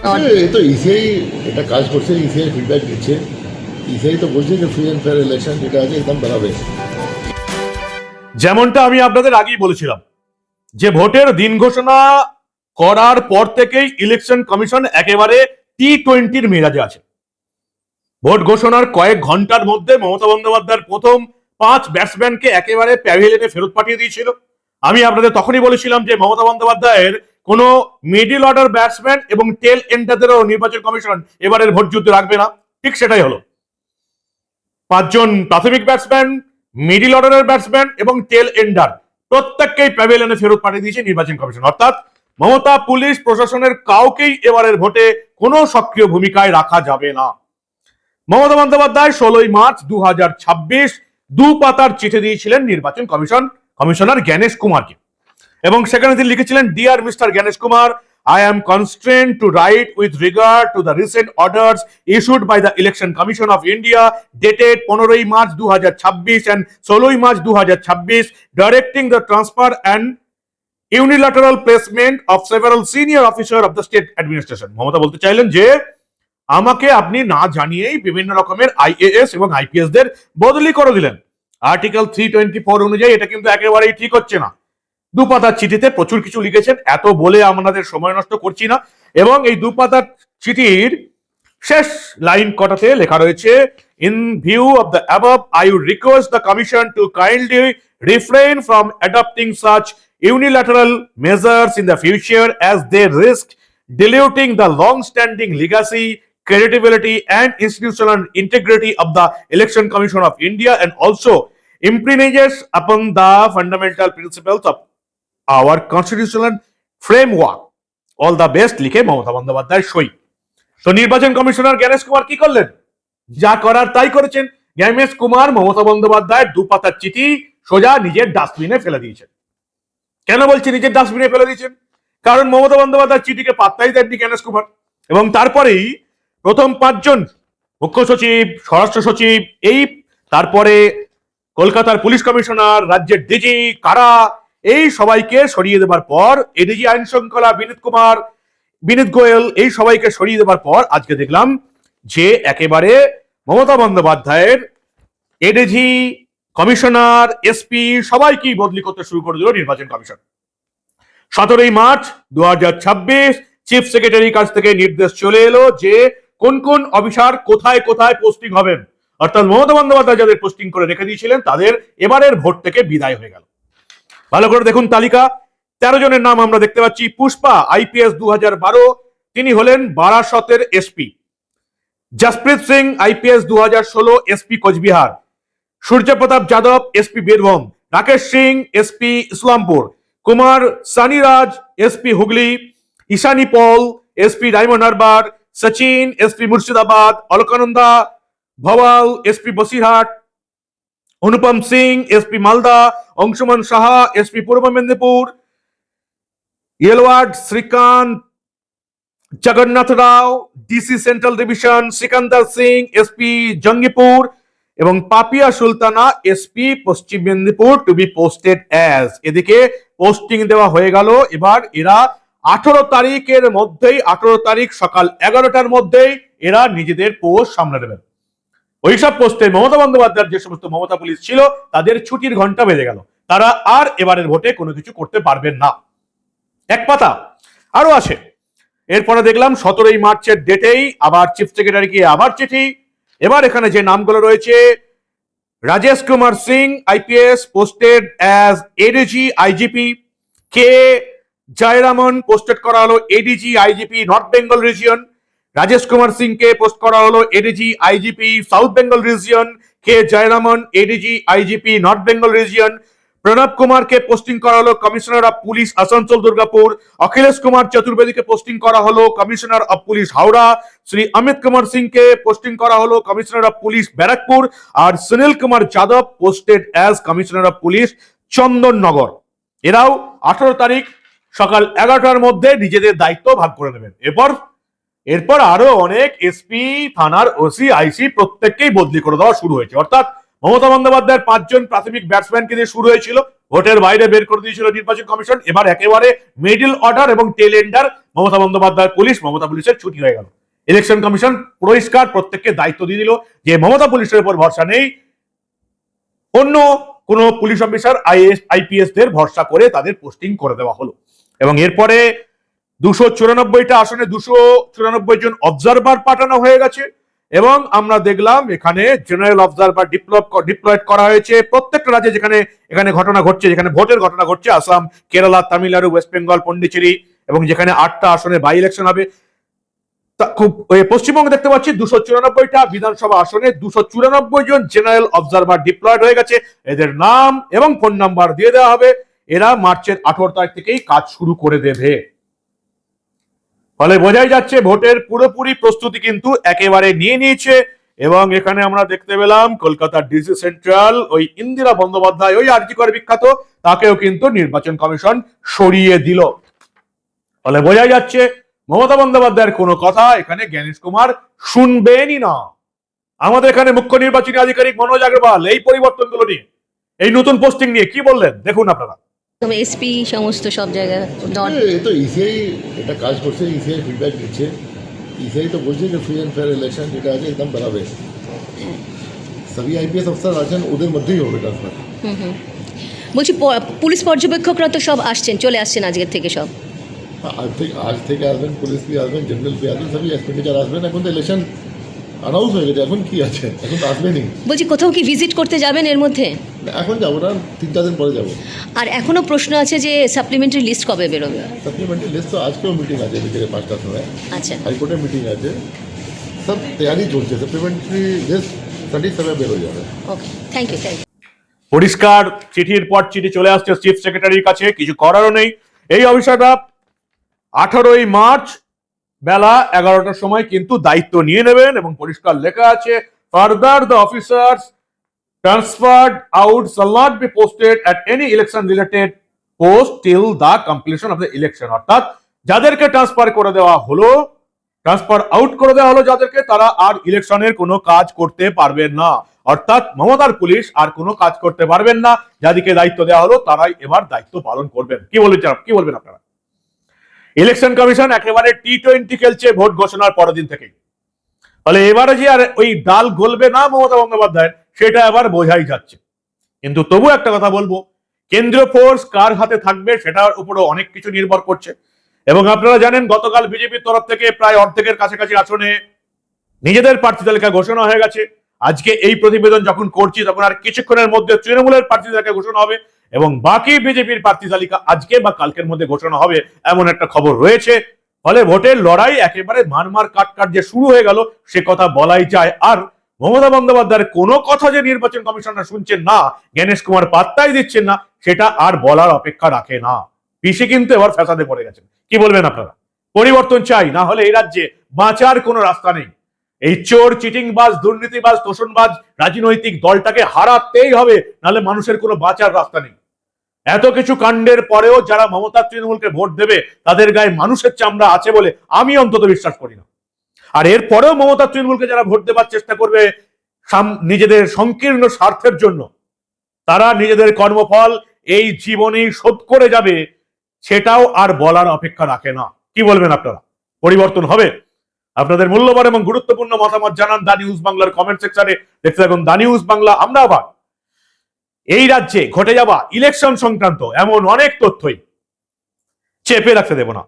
এই তো ইসিআই এটা কাজ করছে, ইসিআই ফিডব্যাক দিচ্ছে, ইসিআই তো বলছে যে ফ্রি অ্যান্ড ফেয়ার ইলেকশন যেটা আছে একদম বেরাবে। যেমনটা আমি আপনাদের আগেই বলেছিলাম যে ভোটের দিন ঘোষণা করার পর থেকেই ইলেকশন কমিশন একেবারে T20 মেজাজে আছে। ভোট ঘোষণার কয়েক ঘন্টার মধ্যে মমতা বন্দ্যোপাধ্যায়ের প্রথম 5 ব্যাটসম্যানকে একেবারে প্যাভিলিয়নে ফেরত পাঠিয়ে দিয়েছিল। আমি আপনাদের তখনই বলেছিলাম যে মমতা বন্দ্যোপাধ্যায়ের কোনো মিডল অর্ডার ব্যাটসম্যান এবং টেল এন্ডারদেরও নির্বাচন কমিশন এবারের ভোট যুদ্ধে রাখবে না। ঠিক সেটাই হলো। 5 জন প্রাথমিক ব্যাটসম্যান, মিডল অর্ডারের ব্যাটসম্যান এবং টেল এন্ডার প্রত্যেককেই প্যাভিলিয়নে ফেরত পাঠিয়ে দিয়েছে নির্বাচন কমিশন। অর্থাৎ মমতা পুলিশ প্রশাসনের কাউকেই এবারের ভোটে কোনো সক্রিয় ভূমিকায় রাখা যাবে না। মমতা বন্দ্যোপাধ্যায় 16 মার্চ 2026 দু পাতার চিঠি দিয়েছিলেন নির্বাচন কমিশনার জ্ঞানেশ কুমারকে, এবং সেখানে তিনি লিখেছিলেন, dear mister Gyanesh Kumar, I am constrained to write with regard to the recent orders issued by the Election Commission of India dated 15 March 2026 and 16 March 2026 directing the transfer and unilateral placement of several senior officers of the state administration. Mamata বলতে চাইলেন যে আমাকে আপনি না জানিয়েই বিভিন্ন রকমের IAS এবং IPS দের বদলি করে দিলেন। আর্টিকেল 324 অনুযায়ী এটা কিন্তু একেবারেই ঠিক হচ্ছে না। দু পাতার চিঠিতে প্রচুর কিছু লিখেছেন, এত বলে আমাদের সময় নষ্ট করছি না। এবং এই দু পাতার চিঠির শেষ লাইন কটাতে লেখা রয়েছে, in view of the above I would request the commission to kindly refrain from adopting such unilateral measures in the future as they risk diluting the long-standing legacy, credibility and institutional integrity of the Election Commission of India and also impinges upon the fundamental principles of our constitutional framework. All the best লিখে মমতা বন্দ্যোপাধ্যায় সই। তো নির্বাচন commissioner Gyanesh Kumar কি করলেন? যা করার তাই করেছেন। জ্ঞানেশ কুমার মমতা বন্দ্যোপাধ্যায়ের দু পাতার চিঠি সোজা নিজের ডাস্টবিনে ফেলে দিয়েছেন। কেন বলছি নিজের ডাস্টবিনে ফেলে দিয়েছেন? কারণ মমতা বন্দ্যোপাধ্যায়ের চিঠিকে পাত্তাই দেননি জ্ঞানেশ কুমার। এবং তারপরেই প্রথম 5 জন মুখ্য সচিব, স্বরাষ্ট্র সচিব, এই তারপরে কলকাতার পুলিশ কমিশনার, রাজ্যের ডিজি, কারা, এই সবাইকে সরিয়ে দেবার পর, এডিজি আইন শৃঙ্খলা বিনীত গোয়েল, এই সবাইকে সরিয়ে দেবার পর আজকে দেখলাম যে একেবারে মমতা বন্দ্যোপাধ্যায়ের এডিজি, কমিশনার, এসপি সবাইকেই বদলি করতে শুরু করে দিল নির্বাচন কমিশন। 17 মার্চ 2026 চিফ সেক্রেটারির কাছ থেকে নির্দেশ চলে এলো যে কোন কোন অফিসার কোথায় কোথায় পোস্টিং হবেন। অর্থাৎ মমতা বন্দ্যোপাধ্যায় যাদের পোস্টিং করে রেখে দিয়েছিলেন তাদের এবারের ভোট থেকে বিদায় হয়ে গেল। ভালো করে দেখুন তালিকা, 13 জনের নাম আমরা দেখতে পাচ্ছি। পুষ্পা IPS 2012, তিনি হলেন বারাসতের SP. Jaspreet Singh IPS 2016, SP Coochbehar. Surya Pratap Yadav SP Birbhum. Rakesh Singh SP Islampur. Kumar Saniraj SP Hooghly. Ishani Paul SP Diamond Harbour. Sachin SP Murshidabad. Alakananda Bhawal SP Basirhat. Anupam Singh SP Malda. Anshuman Saha SP Purba Medinipur. Yelward Srikanth Jagannath Rao DC central division. Sikandar Singh SP Jangipur এবং Papiya Sultana SP Paschim Medinipur to be posted as. এদিকে পোস্টিং দেওয়া হয়ে গেল। এবার এরা 18 তারিখের মধ্যেই, 18 তারিখ সকাল 11টার মধ্যেই এরা নিজেদের পোস্ট সামনে নেবেন। ওইসব পোস্টে মমতা বন্দ্যোপাধ্যায়ের যে সমস্ত মমতা পুলিশ ছিল তাদের ছুটির ঘন্টা বেজে গেল। তারা আর এবারের ভোটে কোনো কিছু করতে পারবেন না। এক পাতা আরো আছে। এরপরে দেখলাম 17 মার্চের ডেটেই আবার চিফ সেক্রেটারিকে আবার চিঠি। এবার এখানে যে নামগুলো রয়েছে, Rajesh Kumar Singh IPS posted as ADG IGP। K Jayaraman posted করা হলো ADG IGP north Bengal region. Rajesh Kumar সিংকে পোস্ট করা হলো ADG IGP south Bengal region. K Jayaraman ADG IGP north Bengal region. Pranab কুমারকে পোস্টিং করা হলো commissioner of police Asansol Durgapur. Akhilesh Kumar চতুর্বেদীকে পোস্টিং করা হলো commissioner of police Howrah. Shri Amit Kumar সিংকে পোস্টিং করা হলো কমিশনার অফ পুলিশ ব্যারাকপুর। আর Sunil Kumar Yadav posted as commissioner of police Chandannagar. এরাও 18 তারিখ সকাল 11টার মধ্যে নিজেদের দায়িত্ব ভাগ করে নেবেন। এরপর আরো অনেক এসপি, থানার ওসি, আইসি প্রত্যেককেই বদলি করে দেওয়া শুরু হয়েছে। অর্থাৎ মমতা বন্দ্যোপাধ্যায়ের 5 জন প্রাথমিক ব্যাটসম্যানকে দিয়ে শুরু হয়েছিল, ভোটের বাইরে বের করে দিয়েছিল নির্বাচন কমিশন। এবার একেবারে মিডল অর্ডার এবং টেল এন্ডার মমতা বন্দ্যোপাধ্যায় পুলিশ, মমতা পুলিশের ছুটি হয়ে গেল। ইলেকশন কমিশন পরিষ্কার প্রত্যেককে দায়িত্ব দিয়ে দিল যে মমতা পুলিশের উপর ভরসা নেই, অন্য কোন পুলিশ অফিসার আইএএস আইপিএস দের ভরসা করে তাদের পোস্টিং করে দেওয়া হলো। এবং এরপরে 294টা আসনে 294 জন অবজারভার পাঠানো হয়ে গেছে এবং আমরা দেখলাম এখানে জেনারেল অবজারভার ডিপ্লয়েড করা হয়েছে প্রত্যেকটা রাজ্যে যেখানে এখানে ঘটনা ঘটছে, যেখানে ভোটের ঘটনা ঘটছে, আসাম, কেরালা, তামিলনাড়ু, ওয়েস্ট বেঙ্গল, পন্ডিচেরি, এবং যেখানে 8টা আসনে বাই ইলেকশন হবে। পশ্চিমবঙ্গে দেখতে পাচ্ছি 294টা বিধানসভা আসনে 294 জন জেনারেল অবজারভার ডিপ্লয়েড হয়ে গেছে। এদের নাম এবং ফোন নাম্বার দিয়ে দেওয়া হবে। এরা মার্চের 18 তারিখ থেকেই কাজ শুরু করে দেবে। ফলে বোঝাই যাচ্ছে ভোটের পুরোপুরি প্রস্তুতি কিন্তু একেবারে নিয়ে নিয়েছে। এবং এখানে আমরা দেখতে পেলাম কলকাতার ডিসি সেন্ট্রাল ওই ইন্দিরা বন্দ্যোপাধ্যায়, ওই আরজিকর বিখ্যাত, তাকেও কিন্তু নির্বাচন কমিশন সরিয়ে দিল। ফলে বোঝাই যাচ্ছে মমতা বন্দ্যোপাধ্যায়ের কোনো কথা এখানে জ্ঞানেশ কুমার শুনবেনই না। আমাদের এখানে মুখ্য নির্বাচনী আধিকারিক মনোজ আগরওয়াল এই পরিবর্তনগুলো নিয়ে, এই নতুন পোস্টিং নিয়ে কি বললেন দেখুন আপনারা। এসপি সমস্ত সব জায়গায় এই তো ইসিআই এটা কাজ করছে, ইসিআই ফিডব্যাক দিচ্ছে। ইসিআই তো বলছে যে ফ্রি অ্যান্ড ফেয়ার ইলেকশন যেটা আছে একদম বরাবে, সবই আইপিএস অফিসার আছেন ওদের মধ্যেই হবে ট্রান্সফার। বলছি পুলিশ পর্যবেক্ষকরা তো সব আসছেন, চলে আসছেন আজকের থেকে সব। আজ থেকে আসবেন, পুলিশ পি আসবেন, জেনারেল পি আসবেন, সবই এক্সপেন্ডিচার আসবেন। এখন তো ইলেকশন অ্যানাউন্স হয়ে গেছে, এখন কি আছে, এখন তো আসবেনই। বলছি কোথাও কি ভিজিট করতে যাবেন এর মধ্যে? এখন যাবো না, 3-4 দিন পরে যাবো। আর এখনো প্রশ্ন আছে যে সাপ্লিমেন্টারি লিস্ট কবে বেরোবে? সাপ্লিমেন্টারি লিস্ট তো আজকেও মিটিং আছে বিকেলে 5টার সময়, আচ্ছা, হাইকোর্টের মিটিং আছে, সব তৈরি চলছে। সাপ্লিমেন্টারি লিস্ট 37 বেরো যাবে। ওকে, থ্যাংক ইউ। পরিষ্কার চিঠির পর চিঠি চলে আসছে চিফ সেক্রেটারির কাছে, কিছু করারও নেই। এই অফিসাররা 18ই মার্চ বেলা 11টার সময় কিন্তু দায়িত্ব নিয়ে নেবেন এবং পরিষ্কার লেখা আছে further the officers transferred out shall not be posted at any election related post till the completion of the election। অর্থাৎ যাদেরকে ট্রান্সফার করে দেওয়া হলো, ট্রান্সফার আউট করে দেওয়া হলো যাদেরকে, তারা আর ইলেকশনের কোনো কাজ করতে পারবেন না। অর্থাৎ মমতার পুলিশ আর কোনো কাজ করতে পারবেন না। যাদেরকে দায়িত্ব দেওয়া হলো তারাই এবার দায়িত্ব পালন করবেন। কি বলবেন আপনারা? ইলেকশন কমিশন একেবারে টি-20 খেলছে ভোট ঘোষণার পরের দিন থেকেই। ফলে এবারে যে আর ওই ডাল গলবে না মমতা বন্দ্যোপাধ্যায়ের, সেটা এবার বোঝাই যাচ্ছে। কিন্তু তবু একটা কথা বলবো, কেন্দ্রীয় ফোর্স কার হাতে থাকবে সেটার উপরও অনেক কিছু নির্ভর করছে। এবং আপনারা জানেন গতকাল বিজেপির তরফ থেকে প্রায় অর্ধেকের কাছাকাছি আসনে নিজেদের প্রার্থী তালিকা ঘোষণা হয়ে গেছে। আজকে এই প্রতিবেদন যখন করছি তখন আর কিছুক্ষণের মধ্যে তৃণমূলের প্রার্থী তালিকা ঘোষণা হবে এবং বাকি বিজেপির প্রার্থী তালিকা আজকে বা কালকের মধ্যে ঘোষণা হবে, এমন একটা খবর রয়েছে। ফলে ভোটের লড়াই একেবারে মারমার কাট যে শুরু হয়ে গেল সে কথা বলাই যায়। আর মমতা বন্দ্যোপাধ্যায়ের কোনো কথা যে নির্বাচন কমিশনার শুনছেন না, জ্ঞানেশ কুমার পাত্তাই দিচ্ছেন না, সেটা আর বলার অপেক্ষা রাখে না। পিসি কিন্তু এবার ফ্যাসাদে পড়ে গেছেন। কি বলবেন আপনারা? পরিবর্তন চাই, না হলে এই রাজ্যে বাঁচার কোনো রাস্তা নেই। এই চোর, চিটিংবাজ, দুর্নীতিবাজ, তোষণবাজ রাজনৈতিক দলটাকে হারাতেই হবে, নাহলে মানুষের কোনো বাঁচার রাস্তা নেই। এত কিছু কাণ্ডের পরেও যারা মমতা তৃণমূলকে ভোট দেবে তাদের গায়ে মানুষের চামড়া আছে বলে আমি অন্তত বিশ্বাস করি না। আর এর পরেও মমতা তৃণমূলকে যারা ভোট দেবার চেষ্টা করবে নিজেদের সংকীর্ণ স্বার্থের জন্য, তারা নিজেদের কর্মফল এই জীবনেই শোধ করে যাবে, সেটাও আর বলার অপেক্ষা রাখে না। কি বলবেন আপনারা? পরিবর্তন হবে? আপনাদের মূল্যবান এবং গুরুত্বপূর্ণ মতামত জানান দা নিউজ বাংলার কমেন্ট সেকশনে। দেখতে থাকুন দা নিউজ বাংলা। আমরা আবার এই রাজ্যে ঘটে যাওয়া ইলেকশন সংক্রান্ত এমন অনেক তথ্যই চেপে রাখতে দেব না।